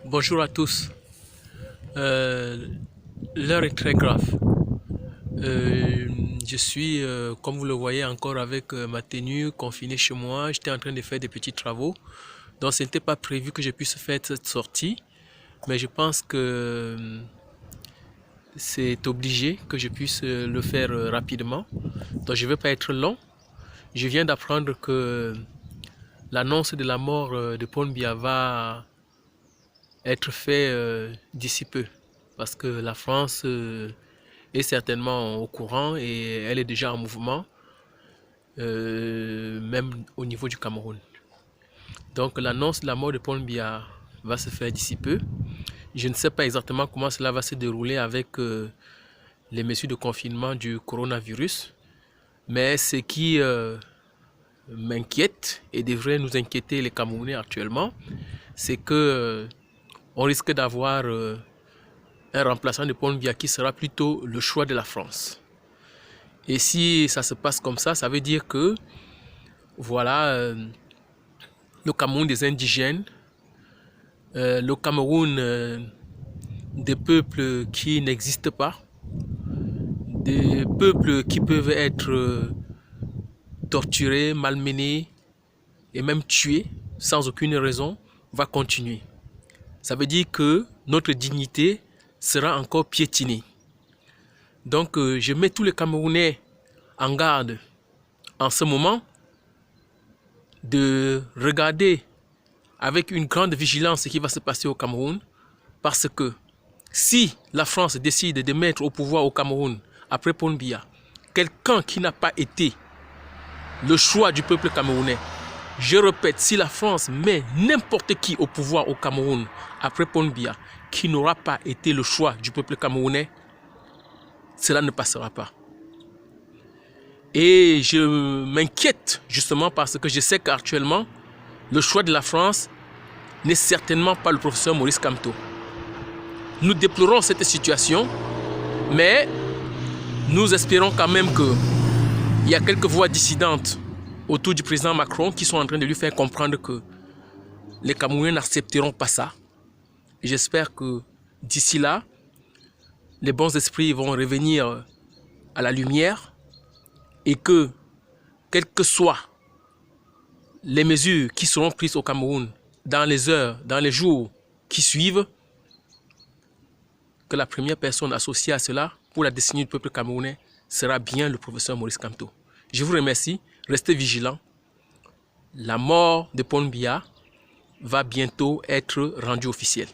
Bonjour à tous. L'heure est très grave. Je suis, comme vous le voyez, encore avec ma tenue, confiné chez moi. J'étais en train de faire des petits travaux. Donc, ce n'était pas prévu que je puisse faire cette sortie. Mais je pense que c'est obligé que je puisse le faire rapidement. Donc, je ne vais pas être long. Je viens d'apprendre que l'annonce de la mort de Paul Biya va être fait d'ici peu. Parce que la France est certainement au courant et elle est déjà en mouvement, même au niveau du Cameroun. Donc l'annonce de la mort de Paul Biya va se faire d'ici peu. Je ne sais pas exactement comment cela va se dérouler avec les mesures de confinement du coronavirus, mais ce qui m'inquiète et devrait nous inquiéter les Camerounais actuellement, c'est que on risque d'avoir un remplaçant de Paul Biya qui sera plutôt le choix de la France. Et si ça se passe comme ça veut dire que voilà, le Cameroun des indigènes, le Cameroun des peuples qui n'existent pas, des peuples qui peuvent être torturés, malmenés et même tués sans aucune raison, va continuer. Ça veut dire que notre dignité sera encore piétinée. Donc je mets tous les Camerounais en garde en ce moment de regarder avec une grande vigilance ce qui va se passer au Cameroun, parce que si la France décide de mettre au pouvoir au Cameroun, après Paul Biya, quelqu'un qui n'a pas été le choix du peuple camerounais, je répète, si la France met n'importe qui au pouvoir au Cameroun, après Paul Biya, qui n'aura pas été le choix du peuple camerounais, cela ne passera pas. Et je m'inquiète justement parce que je sais qu'actuellement, le choix de la France n'est certainement pas le professeur Maurice Kamto. Nous déplorons cette situation, mais nous espérons quand même qu'il y a quelques voix dissidentes autour du président Macron qui sont en train de lui faire comprendre que les Camerounais n'accepteront pas ça. Et j'espère que d'ici là, les bons esprits vont revenir à la lumière et que, quelles que soient les mesures qui seront prises au Cameroun dans les heures, dans les jours qui suivent, que la première personne associée à cela pour la destinée du peuple camerounais sera bien le professeur Maurice Kamto. Je vous remercie, restez vigilants. La mort de Paul Biya va bientôt être rendue officielle.